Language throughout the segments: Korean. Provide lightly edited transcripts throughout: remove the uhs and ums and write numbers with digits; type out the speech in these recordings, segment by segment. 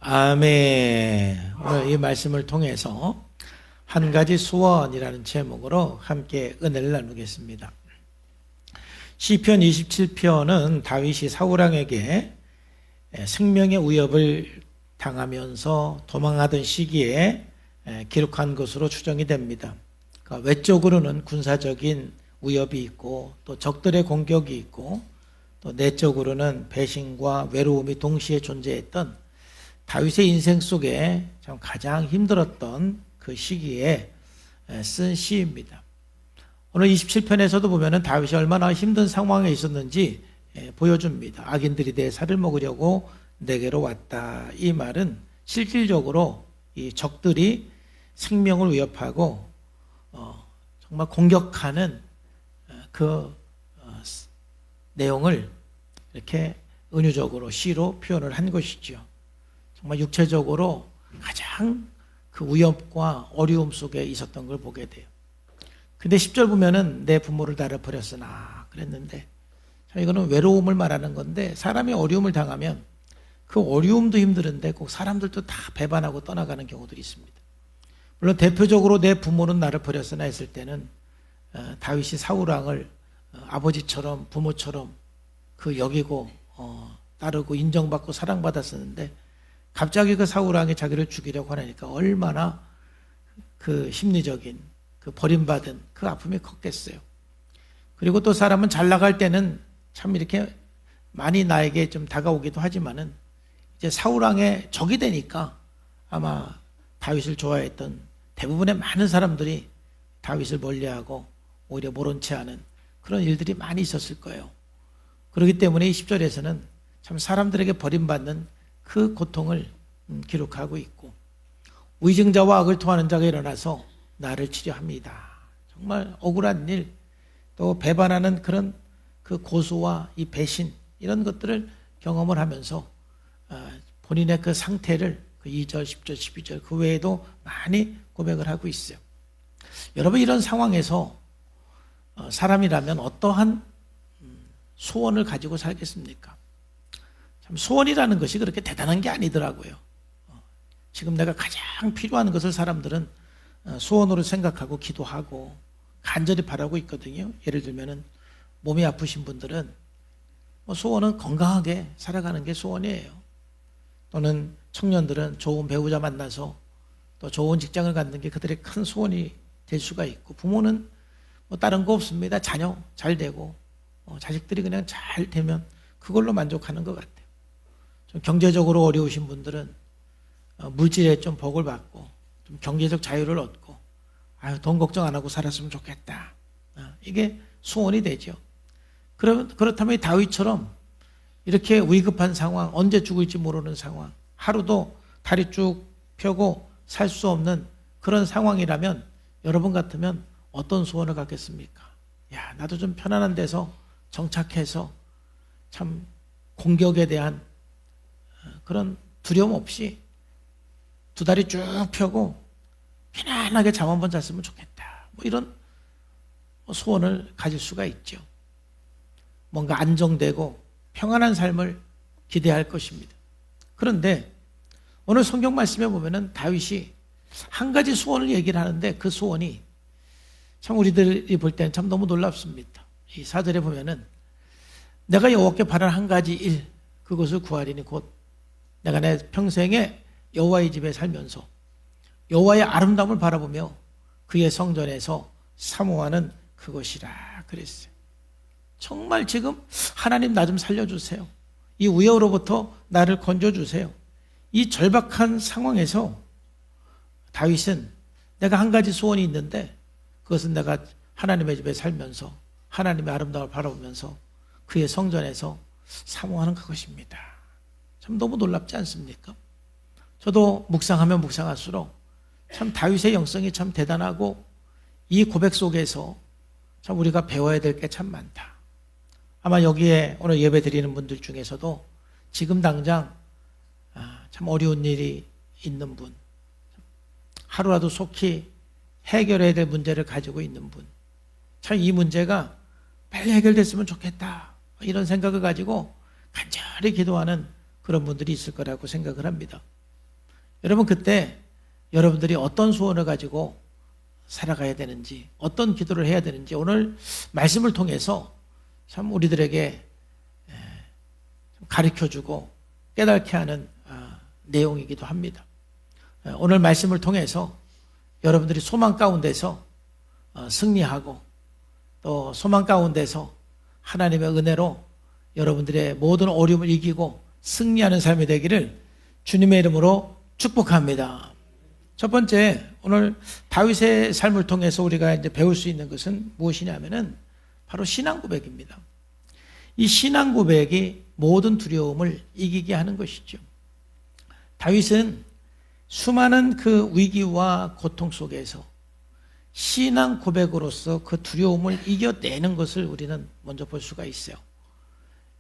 아멘. 오늘 이 말씀을 통해서 한 가지 소원이라는 제목으로 함께 은혜를 나누겠습니다. 시편 27편은 다윗이 사울왕에게 생명의 위협을 당하면서 도망하던 시기에 기록한 것으로 추정이 됩니다. 그러니까 외적으로는 군사적인 위협이 있고 또 적들의 공격이 있고 또 내적으로는 배신과 외로움이 동시에 존재했던 다윗의 인생 속에 참 가장 힘들었던 그 시기에 쓴 시입니다. 오늘 27편에서도 보면은 다윗이 얼마나 힘든 상황에 있었는지 보여줍니다. 악인들이 내 살을 먹으려고 내게로 왔다. 이 말은 실질적으로 이 적들이 생명을 위협하고 정말 공격하는 그 내용을 이렇게 은유적으로 시로 표현을 한 것이죠. 정말 육체적으로 가장 그 위협과 어려움 속에 있었던 걸 보게 돼요. 근데 10절 보면은 내 부모를 나를 버렸으나 그랬는데, 이거는 외로움을 말하는 건데, 사람이 어려움을 당하면 그 어려움도 힘드는데 꼭 사람들도 다 배반하고 떠나가는 경우들이 있습니다. 물론 대표적으로 내 부모는 나를 버렸으나 했을 때는 다윗이 사울왕을 아버지처럼 부모처럼 그 여기고 따르고 인정받고 사랑받았었는데, 갑자기 그 사울왕이 자기를 죽이려고 하니까 얼마나 그 심리적인 그 버림받은 그 아픔이 컸겠어요. 그리고 또 사람은 잘 나갈 때는 참 이렇게 많이 나에게 좀 다가오기도 하지만은 이제 사울왕의 적이 되니까 아마 다윗을 좋아했던 대부분의 많은 사람들이 다윗을 멀리하고 오히려 모른 채 하는 그런 일들이 많이 있었을 거예요. 그렇기 때문에 10절에서는 참 사람들에게 버림받는 그 고통을 기록하고 있고, 위증자와 악을 토하는 자가 일어나서 나를 치료합니다. 정말 억울한 일, 또 배반하는 그런 그 고소와 이 배신, 이런 것들을 경험을 하면서 본인의 그 상태를 그 2절, 10절, 12절 그 외에도 많이 고백을 하고 있어요. 여러분, 이런 상황에서 사람이라면 어떠한 소원을 가지고 살겠습니까? 참 소원이라는 것이 그렇게 대단한 게 아니더라고요. 지금 내가 가장 필요한 것을 사람들은 소원으로 생각하고 기도하고 간절히 바라고 있거든요. 예를 들면은 몸이 아프신 분들은 소원은 건강하게 살아가는 게 소원이에요. 또는 청년들은 좋은 배우자 만나서 또 좋은 직장을 갖는 게 그들의 큰 소원이 될 수가 있고, 부모는 다른 거 없습니다. 자녀 잘 되고 자식들이 그냥 잘 되면 그걸로 만족하는 것 같아요. 좀 경제적으로 어려우신 분들은 물질에 좀 복을 받고 좀 경제적 자유를 얻고 돈 걱정 안 하고 살았으면 좋겠다. 이게 소원이 되죠. 그렇다면 다윗처럼 이렇게 위급한 상황, 언제 죽을지 모르는 상황, 하루도 다리 쭉 펴고 살 수 없는 그런 상황이라면 여러분 같으면 어떤 소원을 갖겠습니까? 야, 나도 좀 편안한 데서 정착해서 참 공격에 대한 그런 두려움 없이 두 다리 쭉 펴고 편안하게 잠 한번 잤으면 좋겠다. 이런 소원을 가질 수가 있죠. 뭔가 안정되고 평안한 삶을 기대할 것입니다. 그런데 오늘 성경 말씀에 보면은 다윗이 한 가지 소원을 얘기를 하는데, 그 소원이 참 우리들이 볼 때는 참 너무 놀랍습니다. 이 4절에 보면은 내가 여호와께 바라는 한 가지 일, 그것을 구하리니 곧 내가 내 평생에 여호와의 집에 살면서 여호와의 아름다움을 바라보며 그의 성전에서 사모하는 그것이라 그랬어요. 정말 지금 하나님 나 좀 살려주세요. 이 위협으로부터 나를 건져주세요. 이 절박한 상황에서 다윗은 내가 한 가지 소원이 있는데, 그것은 내가 하나님의 집에 살면서 하나님의 아름다움을 바라보면서 그의 성전에서 사모하는 그것입니다. 참 너무 놀랍지 않습니까? 저도 묵상하면 묵상할수록 참 다윗의 영성이 참 대단하고, 이 고백 속에서 참 우리가 배워야 될 게 참 많다. 아마 여기에 오늘 예배 드리는 분들 중에서도 지금 당장 참 어려운 일이 있는 분, 하루라도 속히 해결해야 될 문제를 가지고 있는 분, 참 이 문제가 빨리 해결됐으면 좋겠다, 이런 생각을 가지고 간절히 기도하는 그런 분들이 있을 거라고 생각을 합니다. 여러분, 그때 여러분들이 어떤 소원을 가지고 살아가야 되는지, 어떤 기도를 해야 되는지 오늘 말씀을 통해서 참 우리들에게 가르쳐주고 깨닫게 하는 내용이기도 합니다. 오늘 말씀을 통해서 여러분들이 소망 가운데서 승리하고 또 소망 가운데서 하나님의 은혜로 여러분들의 모든 어려움을 이기고 승리하는 삶이 되기를 주님의 이름으로 축복합니다. 첫 번째, 오늘 다윗의 삶을 통해서 우리가 이제 배울 수 있는 것은 무엇이냐면은 바로 신앙 고백입니다. 이 신앙 고백이 모든 두려움을 이기게 하는 것이죠. 다윗은 수많은 그 위기와 고통 속에서 신앙 고백으로서 그 두려움을 이겨내는 것을 우리는 먼저 볼 수가 있어요.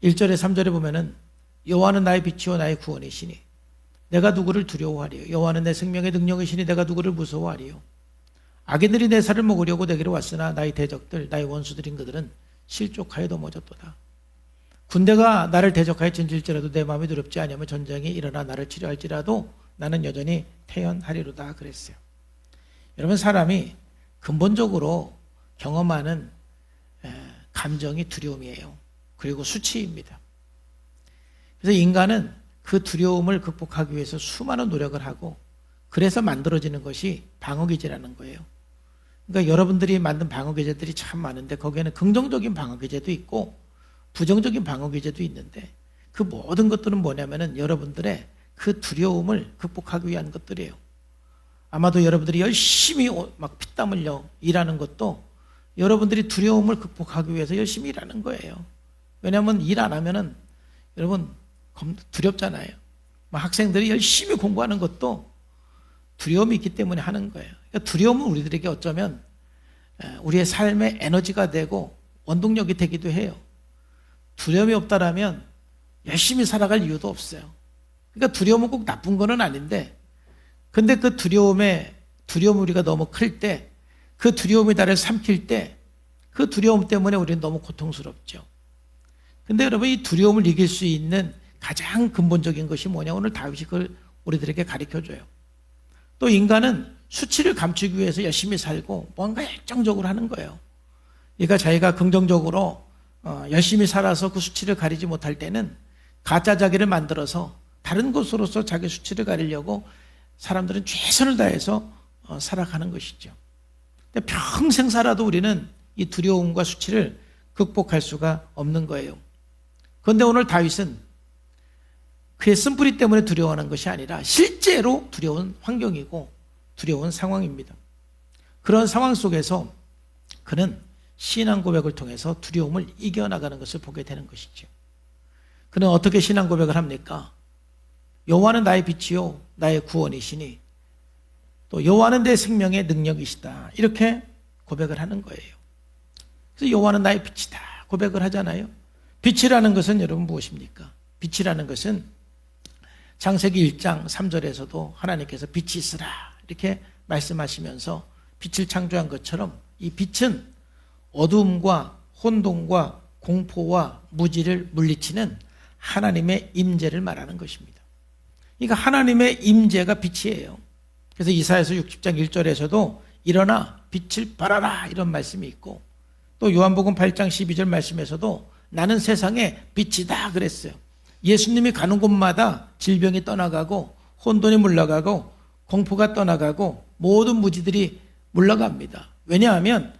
1절에 3절에 보면은 여호와는 나의 빛이요 나의 구원이시니 내가 누구를 두려워하리요. 여호와는 내 생명의 능력이시니 내가 누구를 무서워하리요. 악인들이 내 살을 먹으려고 내게로 왔으나 나의 대적들 나의 원수들인 그들은 실족하여 넘어졌도다. 군대가 나를 대적하여 진질지라도 내 마음이 두렵지 아니하며 전쟁이 일어나 나를 치료할지라도 나는 여전히 태연하리로다 그랬어요. 여러분, 사람이 근본적으로 경험하는 감정이 두려움이에요. 그리고 수치입니다. 그래서 인간은 그 두려움을 극복하기 위해서 수많은 노력을 하고 그래서 만들어지는 것이 방어기제라는 거예요. 그러니까 여러분들이 만든 방어기제들이 참 많은데 거기에는 긍정적인 방어기제도 있고 부정적인 방어기제도 있는데 그 모든 것들은 뭐냐면은 여러분들의 그 두려움을 극복하기 위한 것들이에요. 아마도 여러분들이 열심히 막 피땀 흘려 일하는 것도 여러분들이 두려움을 극복하기 위해서 열심히 일하는 거예요. 왜냐하면 일 안 하면은 여러분 두렵잖아요. 학생들이 열심히 공부하는 것도 두려움이 있기 때문에 하는 거예요. 그러니까 두려움은 우리들에게 어쩌면 우리의 삶의 에너지가 되고 원동력이 되기도 해요. 두려움이 없다라면 열심히 살아갈 이유도 없어요. 그러니까 두려움은 꼭 나쁜 건 아닌데, 근데 그 두려움이 우리가 너무 클 때, 그 두려움이 나를 삼킬 때, 그 두려움 때문에 우리는 너무 고통스럽죠. 근데 여러분, 이 두려움을 이길 수 있는 가장 근본적인 것이 뭐냐? 오늘 다윗이 그걸 우리들에게 가르쳐줘요. 또 인간은 수치를 감추기 위해서 열심히 살고 뭔가 열정적으로 하는 거예요. 그러니까 자기가 긍정적으로 열심히 살아서 그 수치를 가리지 못할 때는 가짜 자기를 만들어서 다른 것으로서 자기 수치를 가리려고 사람들은 최선을 다해서 살아가는 것이죠. 근데 평생 살아도 우리는 이 두려움과 수치를 극복할 수가 없는 거예요. 그런데 오늘 다윗은 그의 쓴뿌리 때문에 두려워하는 것이 아니라 실제로 두려운 환경이고 두려운 상황입니다. 그런 상황 속에서 그는 신앙 고백을 통해서 두려움을 이겨나가는 것을 보게 되는 것이죠. 그는 어떻게 신앙 고백을 합니까? 여호와는 나의 빛이요 나의 구원이시니 또 여호와는 내 생명의 능력이시다. 이렇게 고백을 하는 거예요. 그래서 여호와는 나의 빛이다 고백을 하잖아요. 빛이라는 것은 여러분 무엇입니까? 빛이라는 것은 창세기 1장 3절에서도 하나님께서 빛이 있으라 이렇게 말씀하시면서 빛을 창조한 것처럼 이 빛은 어두움과 혼돈과 공포와 무지를 물리치는 하나님의 임재를 말하는 것입니다. 그러니까 하나님의 임재가 빛이에요. 그래서 이사야서 60장 1절에서도 일어나 빛을 발하라 이런 말씀이 있고, 또 요한복음 8장 12절 말씀에서도 나는 세상의 빛이다 그랬어요. 예수님이 가는 곳마다 질병이 떠나가고 혼돈이 물러가고 공포가 떠나가고 모든 무지들이 물러갑니다. 왜냐하면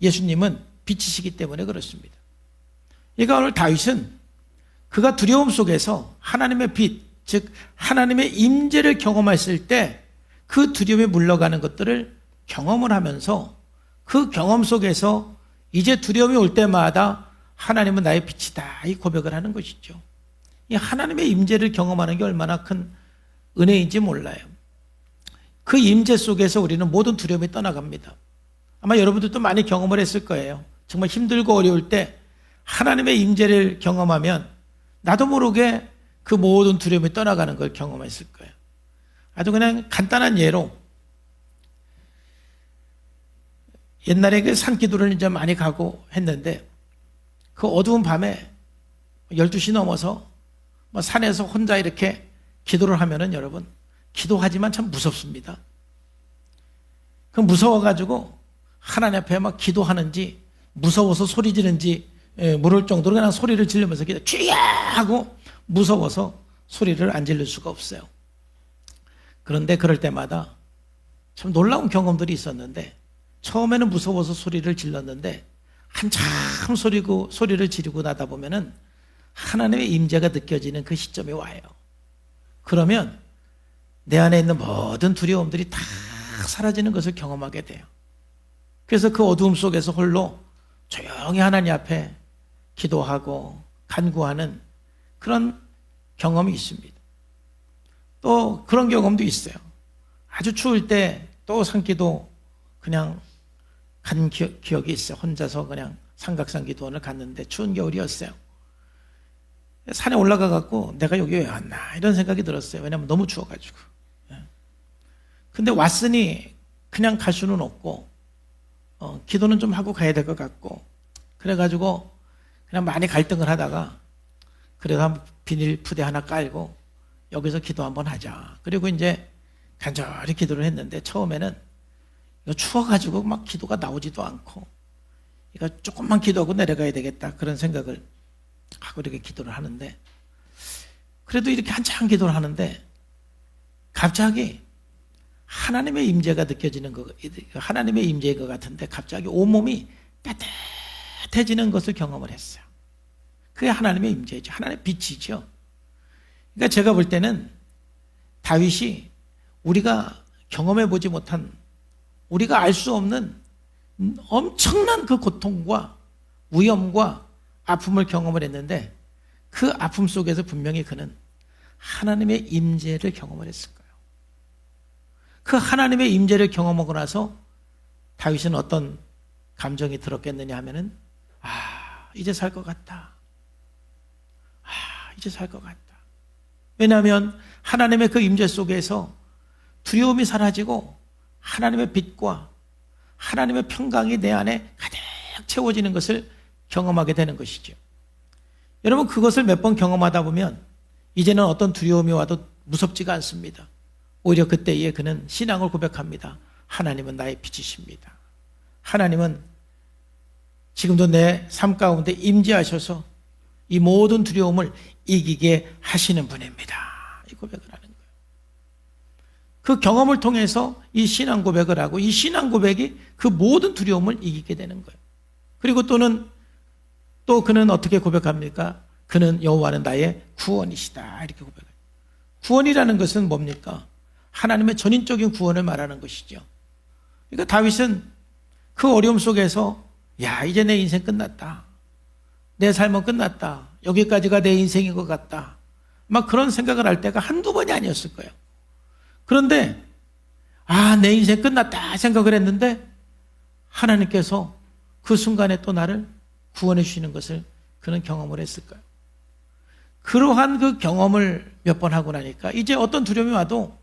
예수님은 빛이시기 때문에 그렇습니다. 그러니까 오늘 다윗은 그가 두려움 속에서 하나님의 빛, 즉 하나님의 임재를 경험했을 때 그 두려움이 물러가는 것들을 경험을 하면서 그 경험 속에서 이제 두려움이 올 때마다 하나님은 나의 빛이다 이 고백을 하는 것이죠. 이 하나님의 임재를 경험하는 게 얼마나 큰 은혜인지 몰라요. 그 임재 속에서 우리는 모든 두려움이 떠나갑니다. 아마 여러분들도 많이 경험을 했을 거예요. 정말 힘들고 어려울 때 하나님의 임재를 경험하면 나도 모르게 그 모든 두려움이 떠나가는 걸 경험했을 거예요. 아주 그냥 간단한 예로, 옛날에 그 산기도를 이제 많이 가고 했는데 그 어두운 밤에 12시 넘어서 산에서 혼자 이렇게 기도를 하면은 여러분 기도하지만 참 무섭습니다. 그 무서워가지고 하나님 앞에 막 기도하는지 무서워서 소리 지르는지 모를 정도로 그냥 소리를 지르면서 기도 주야 하고 무서워서 소리를 안 지를 수가 없어요. 그런데 그럴 때마다 참 놀라운 경험들이 있었는데, 처음에는 무서워서 소리를 질렀는데 한참 소리를 지르고 나다 보면은 하나님의 임재가 느껴지는 그 시점이 와요. 그러면 내 안에 있는 모든 두려움들이 다 사라지는 것을 경험하게 돼요. 그래서 그 어두움 속에서 홀로 조용히 하나님 앞에 기도하고 간구하는 그런 경험이 있습니다. 또 그런 경험도 있어요. 아주 추울 때 또 산기도 그냥 간 기억이 있어요. 혼자서 그냥 삼각산 기도원을 갔는데 추운 겨울이었어요. 산에 올라가 갖고 내가 여기 왜 왔나 이런 생각이 들었어요. 왜냐하면 너무 추워가지고. 근데 왔으니 그냥 갈 수는 없고 기도는 좀 하고 가야 될 것 같고, 그래가지고 그냥 많이 갈등을 하다가 그래도 한 비닐 푸대 하나 깔고 여기서 기도 한번 하자. 그리고 이제 간절히 기도를 했는데, 처음에는 이거 추워가지고 막 기도가 나오지도 않고 이거 조금만 기도하고 내려가야 되겠다 그런 생각을 하고 이렇게 기도를 하는데, 그래도 이렇게 한참 기도를 하는데 갑자기 하나님의 임재가 느껴지는 거, 하나님의 임재인 것 같은데 갑자기 온몸이 따뜻해지는 것을 경험을 했어요. 그게 하나님의 임재죠. 하나님의 빛이죠. 그러니까 제가 볼 때는 다윗이 우리가 경험해 보지 못한, 우리가 알 수 없는 엄청난 그 고통과 위험과 아픔을 경험을 했는데, 그 아픔 속에서 분명히 그는 하나님의 임재를 경험을 했을 거예요. 그 하나님의 임재를 경험하고 나서 다윗은 어떤 감정이 들었겠느냐 하면은, 이제 살 것 같다. 이제 살 것 같다. 왜냐하면 하나님의 그 임재 속에서 두려움이 사라지고 하나님의 빛과 하나님의 평강이 내 안에 가득 채워지는 것을 경험하게 되는 것이죠. 여러분, 그것을 몇 번 경험하다 보면 이제는 어떤 두려움이 와도 무섭지가 않습니다. 오히려 그때에 그는 신앙을 고백합니다. 하나님은 나의 빛이십니다. 하나님은 지금도 내 삶 가운데 임재하셔서 이 모든 두려움을 이기게 하시는 분입니다. 이 고백을 하는 거예요. 그 경험을 통해서 이 신앙 고백을 하고, 이 신앙 고백이 그 모든 두려움을 이기게 되는 거예요. 그리고 또 그는 어떻게 고백합니까? 그는 여호와는 나의 구원이시다. 이렇게 고백해요. 구원이라는 것은 뭡니까? 하나님의 전인적인 구원을 말하는 것이죠. 그러니까 다윗은 그 어려움 속에서 이제 내 인생 끝났다. 내 삶은 끝났다. 여기까지가 내 인생인 것 같다. 막 그런 생각을 할 때가 한두 번이 아니었을 거예요. 그런데 내 인생 끝났다 생각을 했는데 하나님께서 그 순간에 또 나를 구원해 주시는 것을 그는 경험을 했을 거예요. 그러한 그 경험을 몇 번 하고 나니까 이제 어떤 두려움이 와도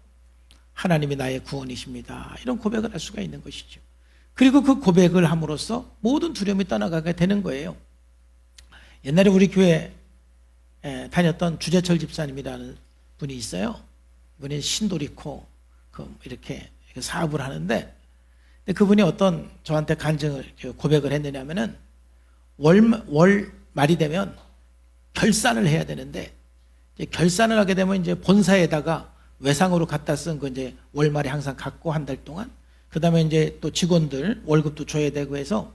하나님이 나의 구원이십니다. 이런 고백을 할 수가 있는 것이죠. 그리고 그 고백을 함으로써 모든 두려움이 떠나가게 되는 거예요. 옛날에 우리 교회에 다녔던 주재철 집사님이라는 분이 있어요. 이분이 신도리코 이렇게 사업을 하는데, 그분이 어떤 저한테 간증을 고백을 했느냐면은 월 말이 되면 결산을 해야 되는데, 이제 결산을 하게 되면 이제 본사에다가 외상으로 갖다 쓴 거 이제 월말에 항상 갖고 한 달 동안, 그 다음에 이제 또 직원들 월급도 줘야 되고 해서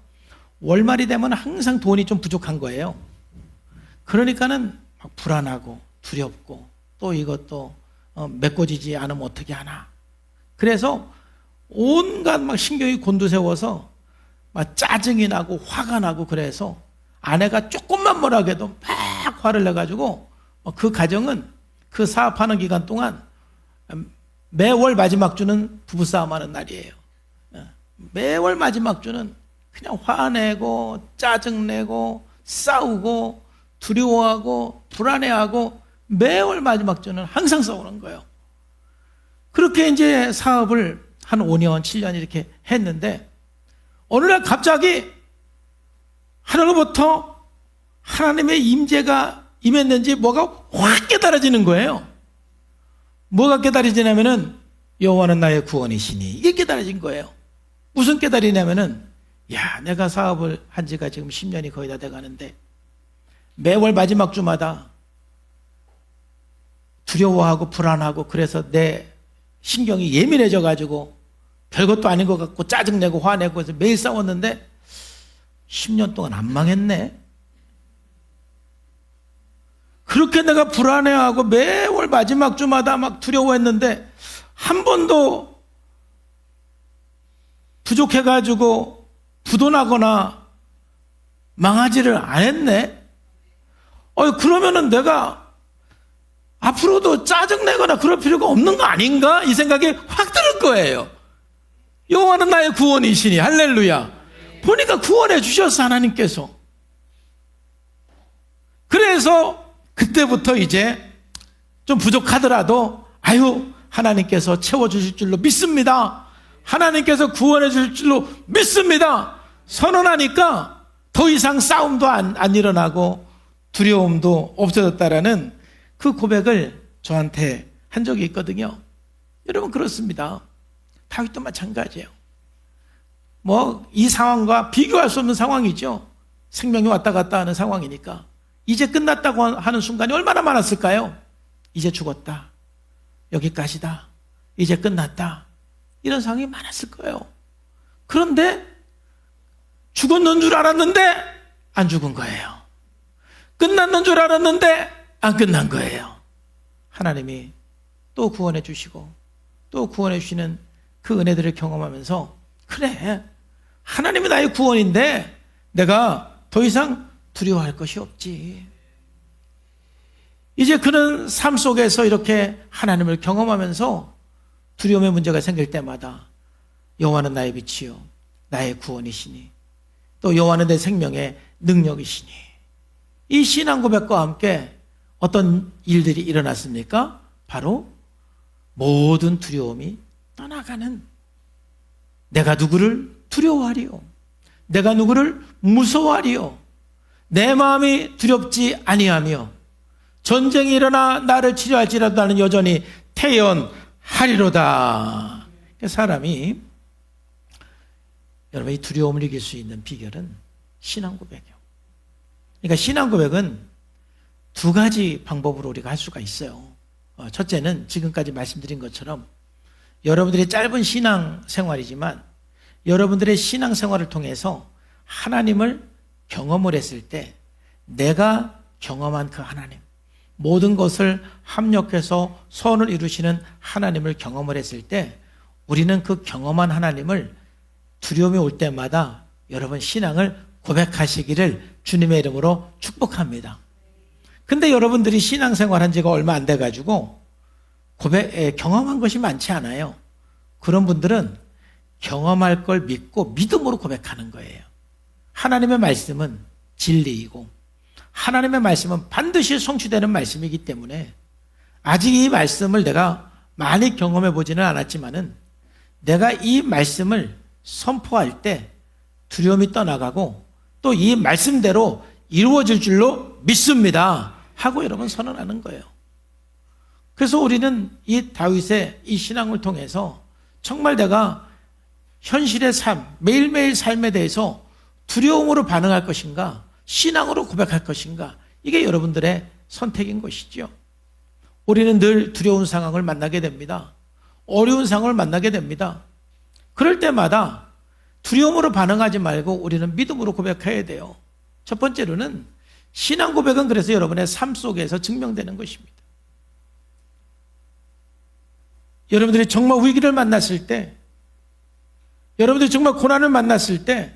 월말이 되면 항상 돈이 좀 부족한 거예요. 그러니까는 막 불안하고 두렵고 또 이것도 메꿔지지 않으면 어떻게 하나. 그래서 온갖 막 신경이 곤두세워서 막 짜증이 나고 화가 나고, 그래서 아내가 조금만 뭐라고 해도 막 화를 내가지고 그 가정은 그 사업하는 기간 동안 매월 마지막 주는 부부싸움하는 날이에요. 매월 마지막 주는 그냥 화내고 짜증내고 싸우고 두려워하고 불안해하고 매월 마지막 주는 항상 싸우는 거예요. 그렇게 이제 사업을 한 5년, 7년 이렇게 했는데, 어느 날 갑자기 하늘로부터 하나님의 임재가 임했는지 뭐가 확 깨달아지는 거예요. 뭐가 깨달아지냐면은 여호와는 나의 구원이시니, 이게 깨달아진 거예요. 무슨 깨달이냐면은, 야, 내가 사업을 한 지가 지금 10년이 거의 다 돼가는데 매월 마지막 주마다 두려워하고 불안하고, 그래서 내 신경이 예민해져 가지고 별것도 아닌 것 같고 짜증내고 화내고 해서 매일 싸웠는데 10년 동안 안 망했네. 그렇게 내가 불안해하고 매월 마지막 주마다 막 두려워했는데 한 번도 부족해가지고 부도나거나 망하지를 안 했네. 그러면은 내가 앞으로도 짜증내거나 그럴 필요가 없는 거 아닌가? 이 생각이 확 들 거예요. 여호와는 나의 구원이시니, 할렐루야. 보니까 구원해 주셨어, 하나님께서. 그래서 그때부터 이제 좀 부족하더라도 하나님께서 채워주실 줄로 믿습니다. 하나님께서 구원해 주실 줄로 믿습니다. 선언하니까 더 이상 싸움도 안 일어나고 두려움도 없어졌다라는 그 고백을 저한테 한 적이 있거든요. 여러분, 그렇습니다. 다윗도 마찬가지예요. 이 상황과 비교할 수 없는 상황이죠. 생명이 왔다 갔다 하는 상황이니까. 이제 끝났다고 하는 순간이 얼마나 많았을까요? 이제 죽었다, 여기까지다, 이제 끝났다, 이런 상황이 많았을 거예요. 그런데 죽었는 줄 알았는데 안 죽은 거예요. 끝났는 줄 알았는데 안 끝난 거예요. 하나님이 또 구원해 주시고 또 구원해 주시는 그 은혜들을 경험하면서, 그래, 하나님이 나의 구원인데 내가 더 이상 두려워할 것이 없지. 이제 그는 삶 속에서 이렇게 하나님을 경험하면서 두려움의 문제가 생길 때마다 여호와는 나의 빛이요 나의 구원이시니, 또 여호와는 내 생명의 능력이시니, 이 신앙 고백과 함께 어떤 일들이 일어났습니까? 바로 모든 두려움이 떠나가는, 내가 누구를 두려워하리요, 내가 누구를 무서워하리요, 내 마음이 두렵지 아니하며 전쟁이 일어나 나를 치료할지라도 나는 여전히 태연하리로다. 사람이, 여러분, 이 두려움을 이길 수 있는 비결은 신앙 고백이에요. 그러니까 신앙 고백은 두 가지 방법으로 우리가 할 수가 있어요. 첫째는 지금까지 말씀드린 것처럼 여러분들의 짧은 신앙 생활이지만 여러분들의 신앙 생활을 통해서 하나님을 경험을 했을 때, 내가 경험한 그 하나님, 모든 것을 합력해서 선을 이루시는 하나님을 경험을 했을 때, 우리는 그 경험한 하나님을 두려움이 올 때마다 여러분 신앙을 고백하시기를 주님의 이름으로 축복합니다. 근데 여러분들이 신앙생활 한 지가 얼마 안 돼가지고 경험한 것이 많지 않아요. 그런 분들은 경험할 걸 믿고 믿음으로 고백하는 거예요. 하나님의 말씀은 진리이고 하나님의 말씀은 반드시 성취되는 말씀이기 때문에, 아직 이 말씀을 내가 많이 경험해 보지는 않았지만은 내가 이 말씀을 선포할 때 두려움이 떠나가고 또 이 말씀대로 이루어질 줄로 믿습니다 하고 여러분 선언하는 거예요. 그래서 우리는 이 다윗의 이 신앙을 통해서 정말 내가 현실의 삶, 매일매일 삶에 대해서 두려움으로 반응할 것인가, 신앙으로 고백할 것인가, 이게 여러분들의 선택인 것이죠. 우리는 늘 두려운 상황을 만나게 됩니다. 어려운 상황을 만나게 됩니다. 그럴 때마다 두려움으로 반응하지 말고 우리는 믿음으로 고백해야 돼요. 첫 번째로는 신앙 고백은 그래서 여러분의 삶 속에서 증명되는 것입니다. 여러분들이 정말 위기를 만났을 때, 여러분들이 정말 고난을 만났을 때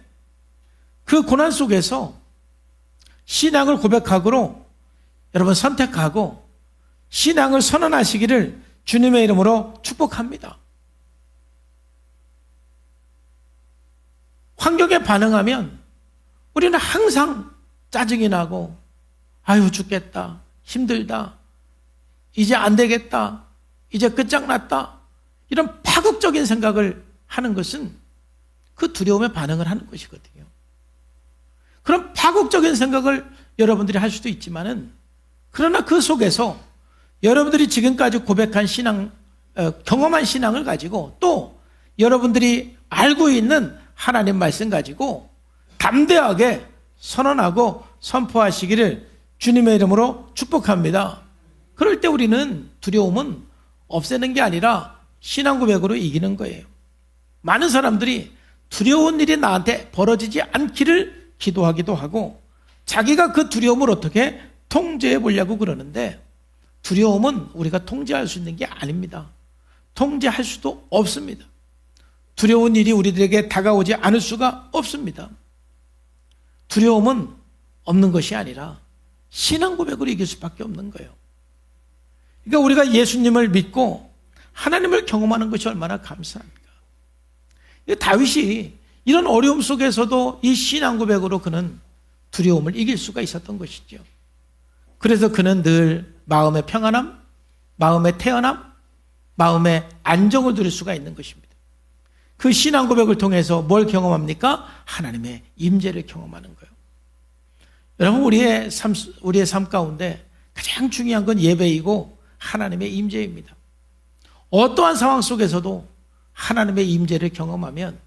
그 고난 속에서 신앙을 고백하고 여러분 선택하고 신앙을 선언하시기를 주님의 이름으로 축복합니다. 환경에 반응하면 우리는 항상 짜증이 나고, 아유 죽겠다, 힘들다, 이제 안 되겠다, 이제 끝장났다, 이런 파국적인 생각을 하는 것은 그 두려움에 반응을 하는 것이거든요. 그런 파국적인 생각을 여러분들이 할 수도 있지만은, 그러나 그 속에서 여러분들이 지금까지 고백한 신앙, 경험한 신앙을 가지고 또 여러분들이 알고 있는 하나님 말씀 가지고 담대하게 선언하고 선포하시기를 주님의 이름으로 축복합니다. 그럴 때 우리는 두려움은 없애는 게 아니라 신앙 고백으로 이기는 거예요. 많은 사람들이 두려운 일이 나한테 벌어지지 않기를 기도하기도 하고 자기가 그 두려움을 어떻게 통제해 보려고 그러는데 두려움은 우리가 통제할 수 있는 게 아닙니다. 통제할 수도 없습니다. 두려운 일이 우리들에게 다가오지 않을 수가 없습니다. 두려움은 없는 것이 아니라 신앙 고백으로 이길 수밖에 없는 거예요. 그러니까 우리가 예수님을 믿고 하나님을 경험하는 것이 얼마나 감사합니까? 다윗이 이런 어려움 속에서도 이 신앙 고백으로 그는 두려움을 이길 수가 있었던 것이죠. 그래서 그는 늘 마음의 평안함, 마음의 태연함, 마음의 안정을 누릴 수가 있는 것입니다. 그 신앙 고백을 통해서 뭘 경험합니까? 하나님의 임재를 경험하는 거예요. 여러분, 우리의 삶 가운데 가장 중요한 건 예배이고 하나님의 임재입니다. 어떠한 상황 속에서도 하나님의 임재를 경험하면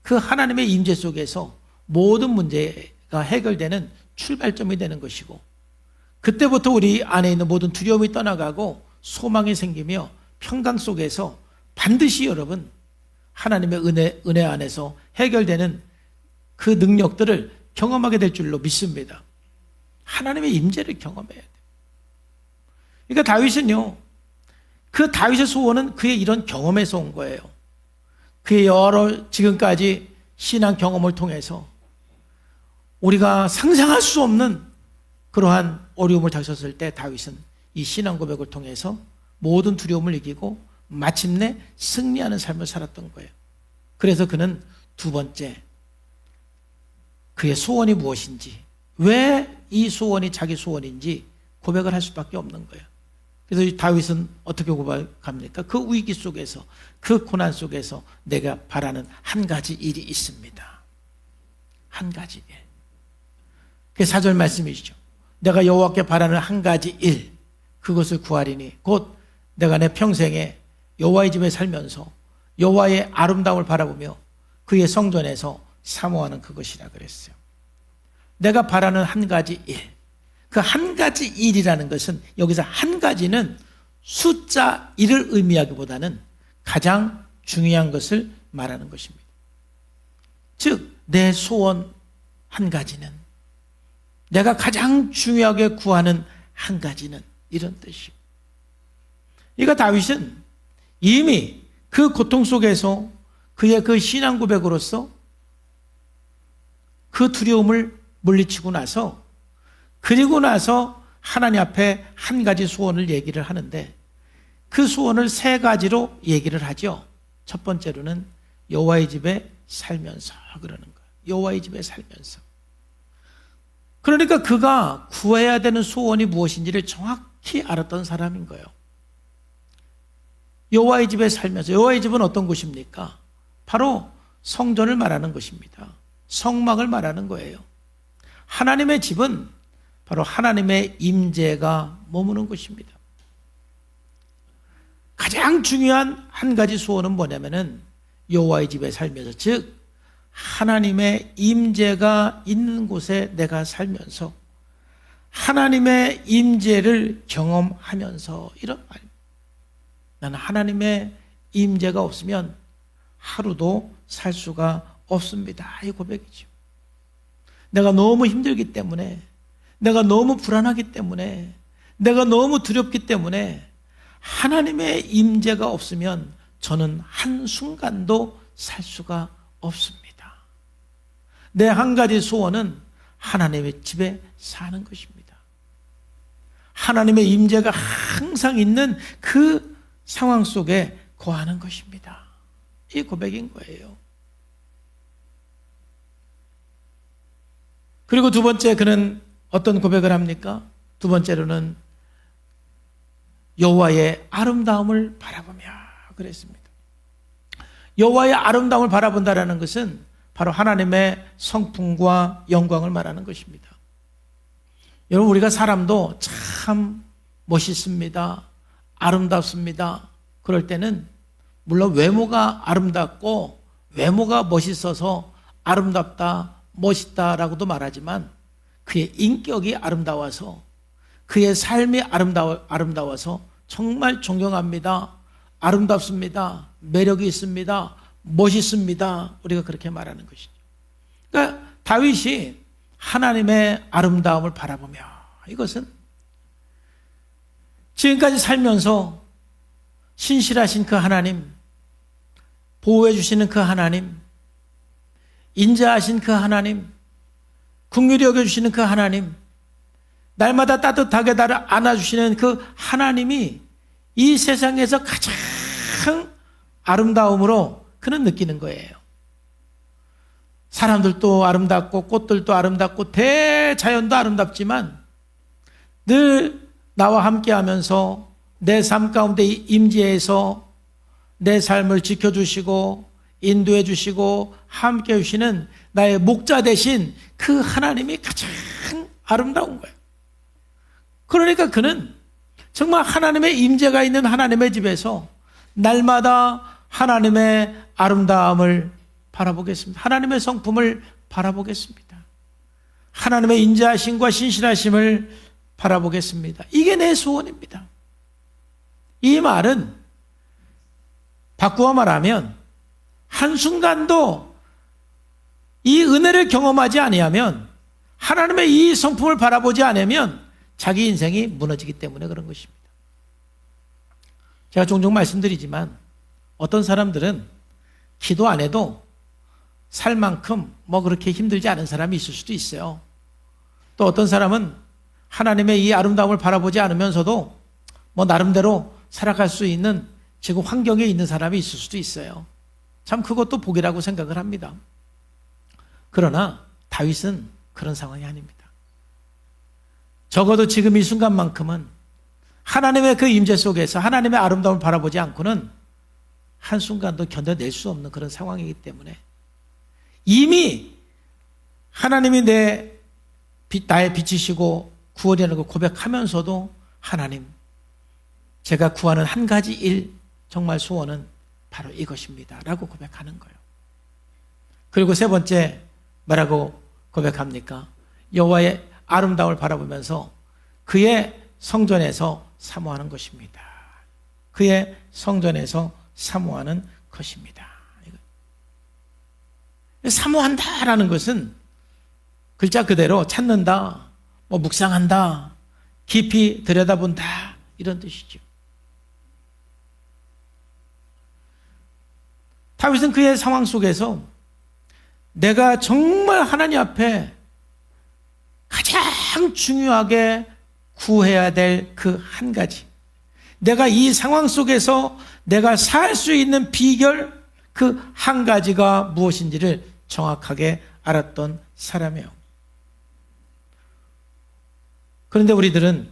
그 하나님의 임재 속에서 모든 문제가 해결되는 출발점이 되는 것이고 그때부터 우리 안에 있는 모든 두려움이 떠나가고 소망이 생기며 평강 속에서 반드시 여러분 하나님의 은혜 안에서 해결되는 그 능력들을 경험하게 될 줄로 믿습니다. 하나님의 임재를 경험해야 돼요. 그러니까 다윗은요, 그 다윗의 소원은 그의 이런 경험에서 온 거예요. 그의 여러 지금까지 신앙 경험을 통해서 우리가 상상할 수 없는 그러한 어려움을 닥쳤을 때 다윗은 이 신앙 고백을 통해서 모든 두려움을 이기고 마침내 승리하는 삶을 살았던 거예요. 그래서 그는 두 번째, 그의 소원이 무엇인지, 왜 이 소원이 자기 소원인지 고백을 할 수밖에 없는 거예요. 그래서 다윗은 어떻게 고백합니까? 그 위기 속에서, 그 고난 속에서 내가 바라는 한 가지 일이 있습니다. 한 가지 일. 그게 4절 말씀이시죠. 내가 여호와께 바라는 한 가지 일, 그것을 구하리니 곧 내가 내 평생에 여호와의 집에 살면서 여호와의 아름다움을 바라보며 그의 성전에서 사모하는 그것이라 그랬어요. 내가 바라는 한 가지 일, 그 한 가지 일이라는 것은 여기서 한 가지는 숫자 1을 의미하기보다는 가장 중요한 것을 말하는 것입니다. 즉, 내 소원 한 가지는, 내가 가장 중요하게 구하는 한 가지는 이런 뜻이에요. 그러니까 다윗은 이미 그 고통 속에서 그의 그 신앙 고백으로서 그 두려움을 물리치고 나서, 그리고 나서 하나님 앞에 한 가지 소원을 얘기를 하는데 그 소원을 세 가지로 얘기를 하죠. 첫 번째로는 여호와의 집에 살면서 그러는 거예요. 여호와의 집에 살면서. 그러니까 그가 구해야 되는 소원이 무엇인지를 정확히 알았던 사람인 거예요. 여호와의 집에 살면서, 여호와의 집은 어떤 곳입니까? 바로 성전을 말하는 것입니다. 성막을 말하는 거예요. 하나님의 집은 바로 하나님의 임재가 머무는 곳입니다. 가장 중요한 한 가지 소원은 뭐냐면은 여호와의 집에 살면서, 즉 하나님의 임재가 있는 곳에 내가 살면서 하나님의 임재를 경험하면서, 이런 말입니다. 나는 하나님의 임재가 없으면 하루도 살 수가 없습니다. 이 고백이죠. 내가 너무 힘들기 때문에, 내가 너무 불안하기 때문에, 내가 너무 두렵기 때문에 하나님의 임재가 없으면 저는 한순간도 살 수가 없습니다. 내 한 가지 소원은 하나님의 집에 사는 것입니다. 하나님의 임재가 항상 있는 그 상황 속에 거하는 것입니다. 이 고백인 거예요. 그리고 두 번째, 그는 어떤 고백을 합니까? 두 번째로는 여호와의 아름다움을 바라보며 그랬습니다. 여호와의 아름다움을 바라본다라는 것은 바로 하나님의 성품과 영광을 말하는 것입니다. 여러분, 우리가 사람도 참 멋있습니다, 아름답습니다. 그럴 때는 물론 외모가 아름답고 외모가 멋있어서 아름답다, 멋있다라고도 말하지만 그의 인격이 아름다워서 그의 삶이 아름다워서 정말 존경합니다. 아름답습니다. 매력이 있습니다. 멋있습니다. 우리가 그렇게 말하는 것이죠. 그러니까 다윗이 하나님의 아름다움을 바라보며 이것은 지금까지 살면서 신실하신 그 하나님, 보호해 주시는 그 하나님, 인자하신 그 하나님, 긍휼히 여겨주시는 그 하나님, 날마다 따뜻하게 나를 안아주시는 그 하나님이 이 세상에서 가장 아름다움으로 그는 느끼는 거예요. 사람들도 아름답고 꽃들도 아름답고 대자연도 아름답지만 늘 나와 함께하면서 내 삶 가운데 임재해서 내 삶을 지켜주시고 인도해 주시고 함께 해주시는 나의 목자 되신 그 하나님이 가장 아름다운 거예요. 그러니까 그는 정말 하나님의 임재가 있는 하나님의 집에서 날마다 하나님의 아름다움을 바라보겠습니다. 하나님의 성품을 바라보겠습니다. 하나님의 인자하심과 신실하심을 바라보겠습니다. 이게 내 소원입니다. 이 말은 바꾸어 말하면 한순간도 이 은혜를 경험하지 아니하면 하나님의 이 성품을 바라보지 않으면 자기 인생이 무너지기 때문에 그런 것입니다. 제가 종종 말씀드리지만 어떤 사람들은 기도 안 해도 살 만큼 뭐 그렇게 힘들지 않은 사람이 있을 수도 있어요. 또 어떤 사람은 하나님의 이 아름다움을 바라보지 않으면서도 뭐 나름대로 살아갈 수 있는 지금 환경에 있는 사람이 있을 수도 있어요. 참 그것도 복이라고 생각을 합니다. 그러나 다윗은 그런 상황이 아닙니다. 적어도 지금 이 순간만큼은 하나님의 그 임재 속에서 하나님의 아름다움을 바라보지 않고는 한순간도 견뎌낼 수 없는 그런 상황이기 때문에 이미 하나님이 나의 빛이시고 구원이라는 걸 고백하면서도 하나님, 제가 구하는 한 가지 일, 정말 소원은 바로 이것입니다 라고 고백하는 거예요. 그리고 세 번째 뭐라고 고백합니까? 여호와의 아름다움을 바라보면서 그의 성전에서 사모하는 것입니다. 그의 성전에서 사모하는 것입니다. 사모한다라는 것은 글자 그대로 찾는다, 뭐 묵상한다, 깊이 들여다본다 이런 뜻이죠. 다윗은 그의 상황 속에서 내가 정말 하나님 앞에 가장 중요하게 구해야 될 그 한 가지, 내가 이 상황 속에서 내가 살 수 있는 비결 그 한 가지가 무엇인지를 정확하게 알았던 사람이에요. 그런데 우리들은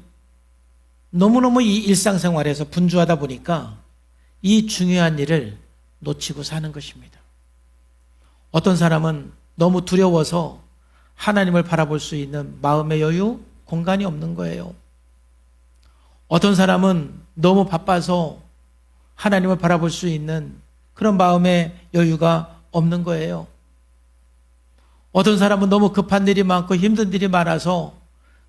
너무너무 이 일상생활에서 분주하다 보니까 이 중요한 일을 놓치고 사는 것입니다. 어떤 사람은 너무 두려워서 하나님을 바라볼 수 있는 마음의 여유, 공간이 없는 거예요. 어떤 사람은 너무 바빠서 하나님을 바라볼 수 있는 그런 마음의 여유가 없는 거예요. 어떤 사람은 너무 급한 일이 많고 힘든 일이 많아서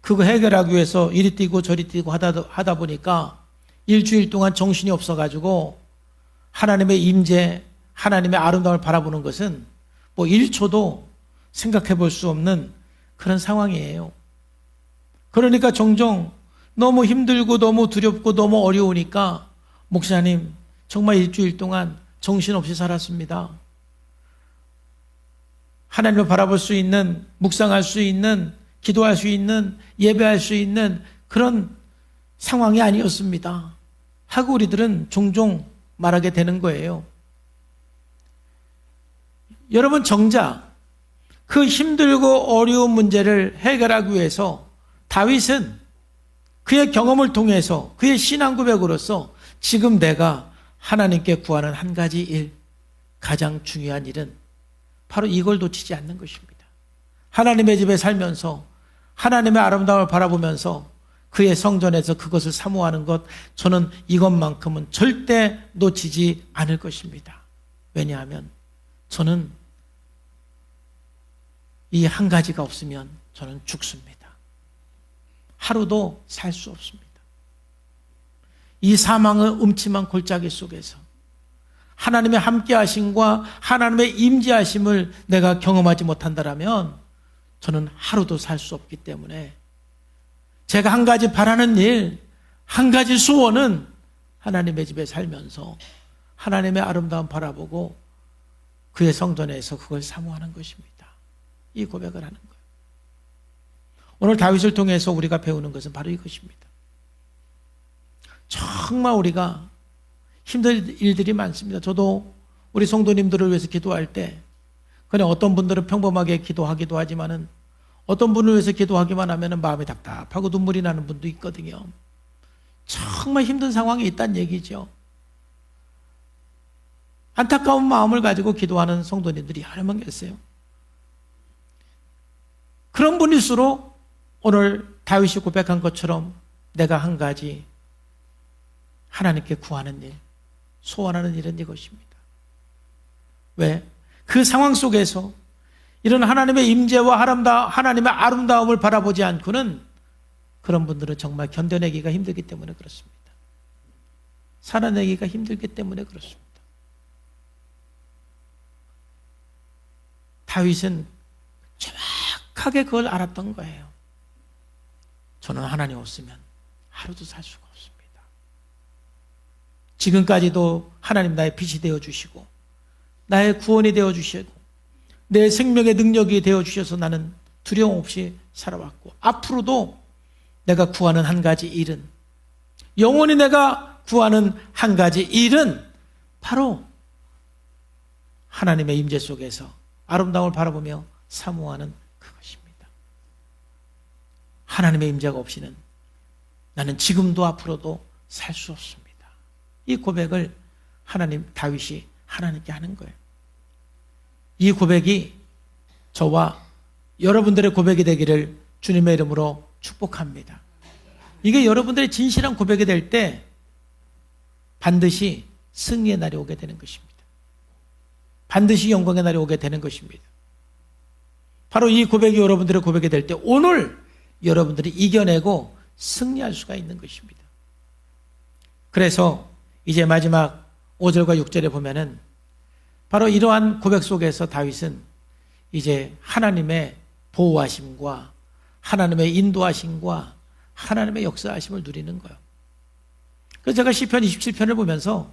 그거 해결하기 위해서 이리 뛰고 저리 뛰고 하다 보니까 일주일 동안 정신이 없어가지고 하나님의 임재, 하나님의 아름다움을 바라보는 것은 뭐 1초도 생각해 볼 수 없는 그런 상황이에요. 그러니까 종종 너무 힘들고 너무 두렵고 너무 어려우니까 목사님 정말 일주일 동안 정신없이 살았습니다. 하나님을 바라볼 수 있는, 묵상할 수 있는, 기도할 수 있는, 예배할 수 있는 그런 상황이 아니었습니다 하고 우리들은 종종 말하게 되는 거예요. 여러분, 정작 그 힘들고 어려운 문제를 해결하기 위해서 다윗은 그의 경험을 통해서 그의 신앙 고백으로서 지금 내가 하나님께 구하는 한 가지 일, 가장 중요한 일은 바로 이걸 놓치지 않는 것입니다. 하나님의 집에 살면서 하나님의 아름다움을 바라보면서 그의 성전에서 그것을 사모하는 것, 저는 이것만큼은 절대 놓치지 않을 것입니다. 왜냐하면 저는 이 한 가지가 없으면 저는 죽습니다. 하루도 살 수 없습니다. 이 사망의 음침한 골짜기 속에서 하나님의 함께하심과 하나님의 임재하심을 내가 경험하지 못한다면 저는 하루도 살 수 없기 때문에 제가 한 가지 바라는 일, 한 가지 소원은 하나님의 집에 살면서 하나님의 아름다움 바라보고 그의 성전에서 그걸 사모하는 것입니다. 이 고백을 하는 거예요. 오늘 다윗을 통해서 우리가 배우는 것은 바로 이것입니다. 정말 우리가 힘든 일들이 많습니다. 저도 우리 성도님들을 위해서 기도할 때 그냥 어떤 분들은 평범하게 기도하기도 하지만은 어떤 분을 위해서 기도하기만 하면 마음이 답답하고 눈물이 나는 분도 있거든요. 정말 힘든 상황에 있다는 얘기죠. 안타까운 마음을 가지고 기도하는 성도님들이 여러 명 계세요. 그런 분일수록 오늘 다윗이 고백한 것처럼 내가 한 가지 하나님께 구하는 일, 소원하는 일은 이것입니다. 왜? 그 상황 속에서 이런 하나님의 임재와 하나님의 아름다움을 바라보지 않고는 그런 분들은 정말 견뎌내기가 힘들기 때문에 그렇습니다. 살아내기가 힘들기 때문에 그렇습니다. 다윗은 정확하게 그걸 알았던 거예요. 저는 하나님 없으면 하루도 살 수가 없습니다. 지금까지도 하나님 나의 빛이 되어주시고 나의 구원이 되어주시고 내 생명의 능력이 되어주셔서 나는 두려움 없이 살아왔고 앞으로도 내가 구하는 한 가지 일은, 영원히 내가 구하는 한 가지 일은 바로 하나님의 임재 속에서 아름다움을 바라보며 사모하는 그것입니다. 하나님의 임재가 없이는 나는 지금도 앞으로도 살 수 없습니다. 이 고백을 다윗이 하나님께 하는 거예요. 이 고백이 저와 여러분들의 고백이 되기를 주님의 이름으로 축복합니다. 이게 여러분들의 진실한 고백이 될 때 반드시 승리의 날이 오게 되는 것입니다. 반드시 영광의 날이 오게 되는 것입니다. 바로 이 고백이 여러분들의 고백이 될 때 오늘 여러분들이 이겨내고 승리할 수가 있는 것입니다. 그래서 이제 마지막 5절과 6절에 보면은 바로 이러한 고백 속에서 다윗은 이제 하나님의 보호하심과 하나님의 인도하심과 하나님의 역사하심을 누리는 거예요. 그래서 제가 시편 27편을 보면서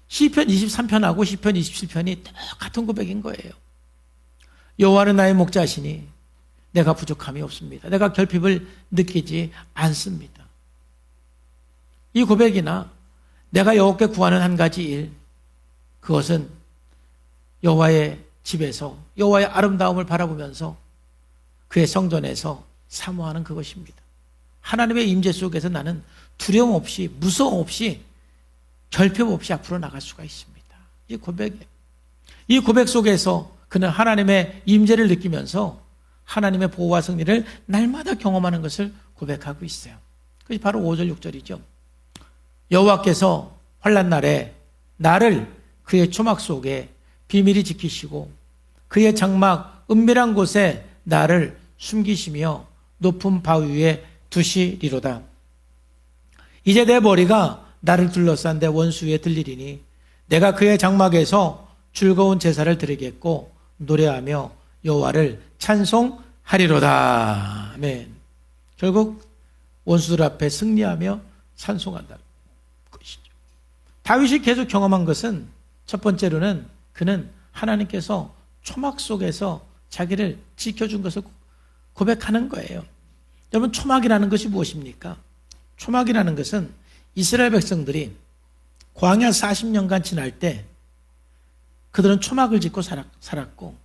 시편 23편하고 시편 27편이 똑같은 고백인 거예요. 여호와는 나의 목자시니 내가 부족함이 없습니다. 내가 결핍을 느끼지 않습니다. 이 고백이나 내가 여호와께 구하는 한 가지 일, 그것은 여호와의 집에서 여호와의 아름다움을 바라보면서 그의 성전에서 사모하는 그것입니다. 하나님의 임재 속에서 나는 두려움 없이, 무서움 없이, 결핍 없이 앞으로 나갈 수가 있습니다. 이 고백이에요. 이 고백 속에서 그는 하나님의 임재를 느끼면서 하나님의 보호와 승리를 날마다 경험하는 것을 고백하고 있어요. 그것이 바로 5절 6절이죠. 여호와께서 환난 날에 나를 그의 초막 속에 비밀히 지키시고 그의 장막 은밀한 곳에 나를 숨기시며 높은 바위 위에 두시리로다. 이제 내 머리가 나를 둘러싼 내 원수 위에 들리리니 내가 그의 장막에서 즐거운 제사를 드리겠고 노래하며 여호와를 찬송하리로다. 아멘. 결국 원수들 앞에 승리하며 찬송한다는 것이죠. 다윗이 계속 경험한 것은 첫 번째로는 그는 하나님께서 초막 속에서 자기를 지켜준 것을 고백하는 거예요. 여러분, 초막이라는 것이 무엇입니까? 초막이라는 것은 이스라엘 백성들이 광야 40년간 지날 때 그들은 초막을 짓고 살았고,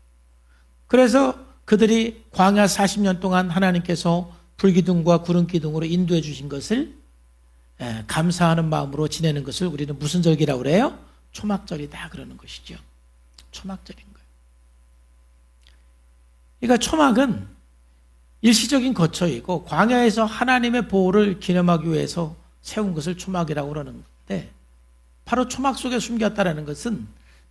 그래서 그들이 광야 40년 동안 하나님께서 불기둥과 구름기둥으로 인도해 주신 것을 감사하는 마음으로 지내는 것을 우리는 무슨 절기라고 그래요? 초막절이다 그러는 것이죠. 초막절인 거예요. 그러니까 초막은 일시적인 거처이고 광야에서 하나님의 보호를 기념하기 위해서 세운 것을 초막이라고 그러는 건데, 바로 초막 속에 숨겼다라는 것은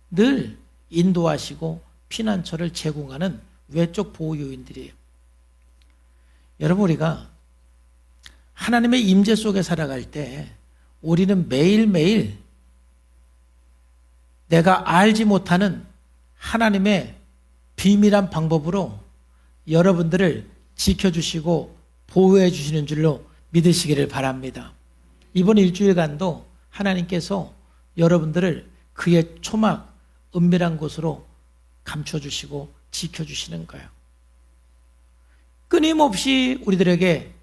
늘 인도하시고 피난처를 제공하는 외적 보호 요인들이에요. 여러분, 우리가 하나님의 임재 속에 살아갈 때 우리는 매일매일 내가 알지 못하는 하나님의 비밀한 방법으로 여러분들을 지켜주시고 보호해 주시는 줄로 믿으시기를 바랍니다. 이번 일주일간도 하나님께서 여러분들을 그의 초막, 은밀한 곳으로 감춰주시고 지켜주시는 거예요. 끊임없이 우리들에게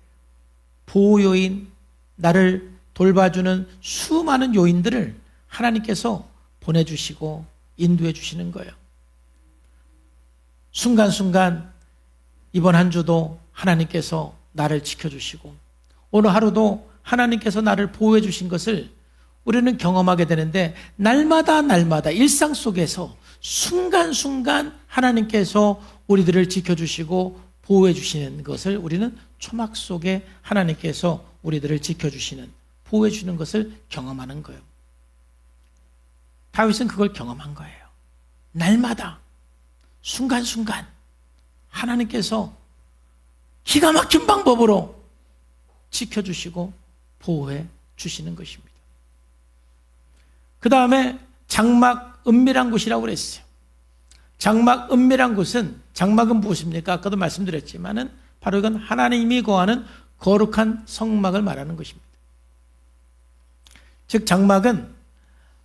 보호 요인, 나를 돌봐주는 수많은 요인들을 하나님께서 보내주시고 인도해 주시는 거예요. 순간순간 이번 한 주도 하나님께서 나를 지켜주시고 오늘 하루도 하나님께서 나를 보호해 주신 것을 우리는 경험하게 되는데, 날마다 일상 속에서 순간순간 하나님께서 우리들을 지켜주시고 보호해 주시는 것을 우리는 초막 속에 하나님께서 우리들을 지켜주시는, 보호해 주는 것을 경험하는 거예요. 다윗은 그걸 경험한 거예요. 날마다 순간순간 하나님께서 기가 막힌 방법으로 지켜주시고 보호해 주시는 것입니다. 그 다음에 장막 은밀한 곳이라고 그랬어요. 장막 은밀한 곳은, 장막은 무엇입니까? 아까도 말씀드렸지만은 바로 이건 하나님이 거하는 거룩한 성막을 말하는 것입니다. 즉 장막은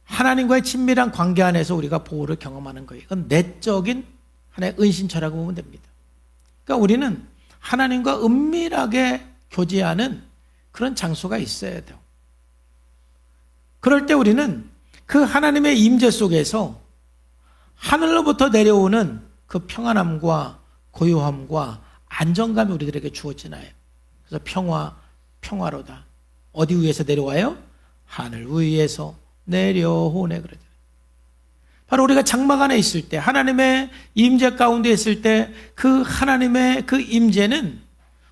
하나님과의 친밀한 관계 안에서 우리가 보호를 경험하는 거예요. 이건 내적인 하나의 은신처라고 보면 됩니다. 그러니까 우리는 하나님과 은밀하게 교제하는 그런 장소가 있어야 돼요. 그럴 때 우리는 그 하나님의 임재 속에서 하늘로부터 내려오는 그 평안함과 고요함과 안정감이 우리들에게 주어지나요? 그래서 평화로다. 어디 위에서 내려와요? 하늘 위에서 내려오네 그러죠. 바로 우리가 장막 안에 있을 때, 하나님의 임재 가운데 있을 때 그 하나님의 그 임재는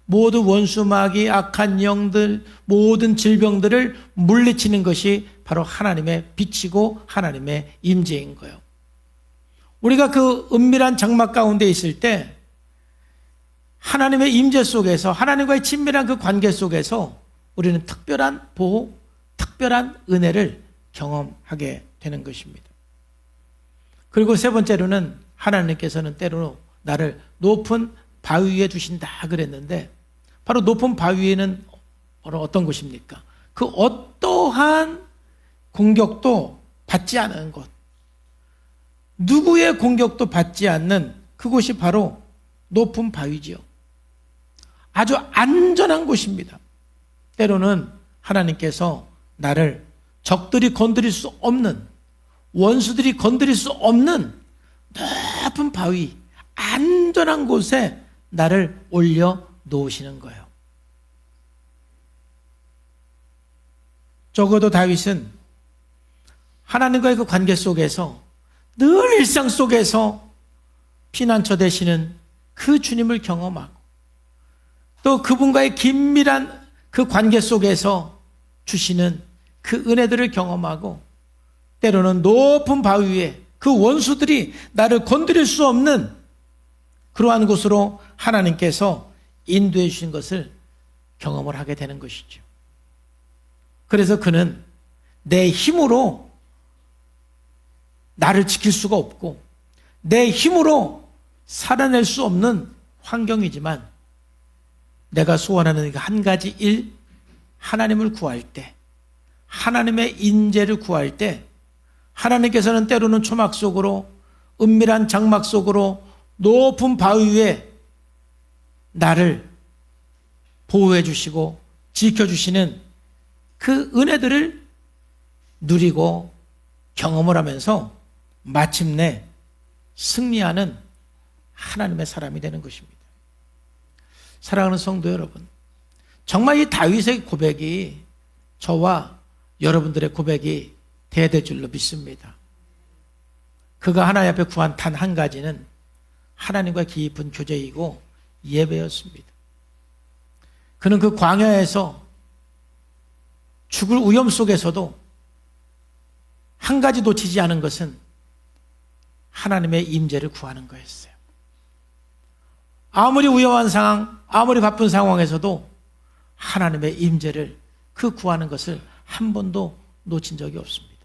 모두 원수 마귀, 악한 영들, 모든 질병들을 물리치는 것이 바로 하나님의 빛이고 하나님의 임재인 거예요. 우리가 그 은밀한 장막 가운데 있을 때 하나님의 임재 속에서, 하나님과의 친밀한 그 관계 속에서 우리는 특별한 보호, 특별한 은혜를 경험하게 되는 것입니다. 그리고 세 번째로는 하나님께서는 때로 나를 높은 바위 위에 두신다 그랬는데, 바로 높은 바위에는 어떤 곳입니까? 그 어떠한 공격도 받지 않은 곳, 누구의 공격도 받지 않는 그곳이 바로 높은 바위지요. 아주 안전한 곳입니다. 때로는 하나님께서 나를 적들이 건드릴 수 없는, 원수들이 건드릴 수 없는 높은 바위, 안전한 곳에 나를 올려 놓으시는 거예요. 적어도 다윗은 하나님과의 그 관계 속에서, 늘 일상 속에서 피난처 되시는 그 주님을 경험하고, 또 그분과의 긴밀한 그 관계 속에서 주시는 그 은혜들을 경험하고, 때로는 높은 바위 위에 그 원수들이 나를 건드릴 수 없는 그러한 곳으로 하나님께서 인도해 주신 것을 경험을 하게 되는 것이죠. 그래서 그는 내 힘으로 나를 지킬 수가 없고 내 힘으로 살아낼 수 없는 환경이지만, 내가 소원하는 한 가지 일, 하나님을 구할 때, 하나님의 인재를 구할 때 하나님께서는 때로는 초막 속으로, 은밀한 장막 속으로, 높은 바위 위에 나를 보호해 주시고 지켜주시는 그 은혜들을 누리고 경험을 하면서 마침내 승리하는 하나님의 사람이 되는 것입니다. 사랑하는 성도 여러분, 정말 이 다윗의 고백이 저와 여러분들의 고백이 돼야 될 줄로 믿습니다. 그가 하나님 앞에 구한 단 한 가지는 하나님과 깊은 교제이고 예배였습니다. 그는 그 광야에서 죽을 위험 속에서도 한 가지 놓치지 않은 것은 하나님의 임재를 구하는 거였어요. 아무리 위험한 상황, 아무리 바쁜 상황에서도 하나님의 임재를 그 구하는 것을 한 번도 놓친 적이 없습니다.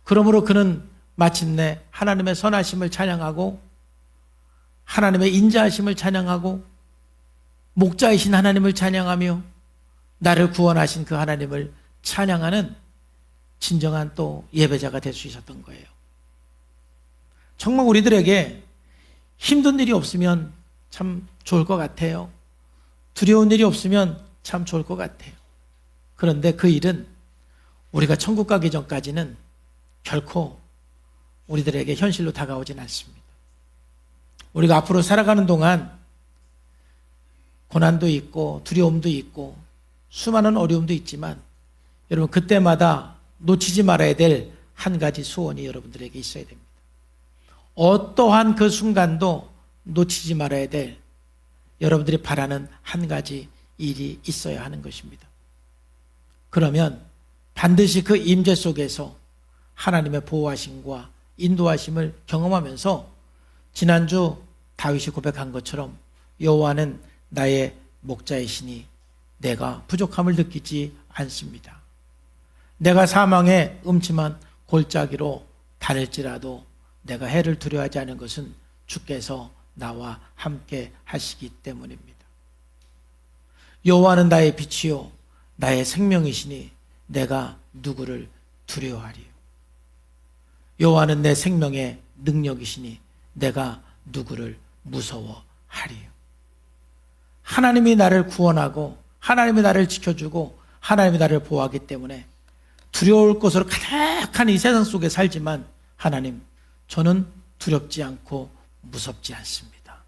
그러므로 그는 마침내 하나님의 선하심을 찬양하고 하나님의 인자하심을 찬양하고 목자이신 하나님을 찬양하며 나를 구원하신 그 하나님을 찬양하는 진정한 또 예배자가 될 수 있었던 거예요. 정말 우리들에게 힘든 일이 없으면 참 좋을 것 같아요. 두려운 일이 없으면 참 좋을 것 같아요. 그런데 그 일은 우리가 천국 가기 전까지는 결코 우리들에게 현실로 다가오진 않습니다. 우리가 앞으로 살아가는 동안 고난도 있고 두려움도 있고 수많은 어려움도 있지만 여러분 그때마다 놓치지 말아야 될 한 가지 소원이 여러분들에게 있어야 됩니다. 어떠한 그 순간도 놓치지 말아야 될 여러분들이 바라는 한 가지 일이 있어야 하는 것입니다. 그러면 반드시 그 임재 속에서 하나님의 보호하심과 인도하심을 경험하면서 지난주 다윗이 고백한 것처럼 여호와는 나의 목자이시니 내가 부족함을 느끼지 않습니다. 내가 사망의 음침한 골짜기로 다닐지라도 내가 해를 두려워하지 않은 것은 주께서 나와 함께 하시기 때문입니다. 여호와는 나의 빛이요 나의 생명이시니 내가 누구를 두려워하리요. 여호와는 내 생명의 능력이시니 내가 누구를 무서워하리요. 하나님이 나를 구원하고 하나님이 나를 지켜주고 하나님이 나를 보호하기 때문에 두려울 것으로 가득한 이 세상 속에 살지만 하나님, 저는 두렵지 않고 무섭지 않습니다.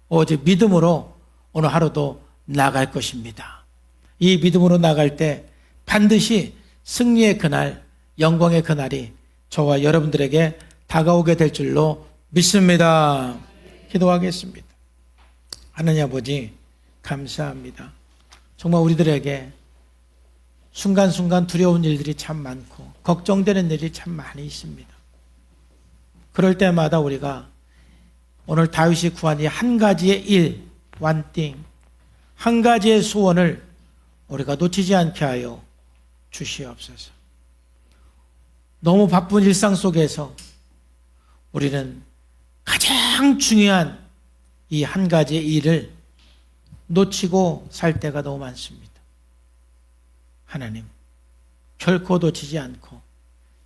오직 믿음으로 오늘 하루도 나갈 것입니다. 이 믿음으로 나갈 때 반드시 승리의 그날, 영광의 그날이 저와 여러분들에게 다가오게 될 줄로 믿습니다. 기도하겠습니다. 하나님 아버지 감사합니다. 정말 우리들에게 순간순간 두려운 일들이 참 많고 걱정되는 일이 참 많이 있습니다. 그럴 때마다 우리가 오늘 다윗이 구한 이 한 가지의 일, one thing, 한 가지의 소원을 우리가 놓치지 않게 하여 주시옵소서. 너무 바쁜 일상 속에서 우리는 가장 중요한 이 한 가지의 일을 놓치고 살 때가 너무 많습니다. 하나님, 결코 놓치지 않고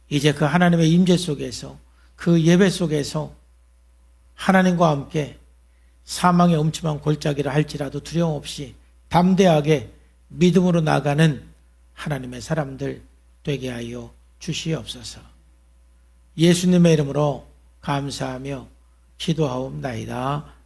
이제 그 하나님의 임재 속에서 그 예배 속에서 하나님과 함께 사망의 음침한 골짜기를 할지라도 두려움 없이 담대하게 믿음으로 나가는 하나님의 사람들 되게 하여 주시옵소서. 예수님의 이름으로 감사하며 기도하옵나이다.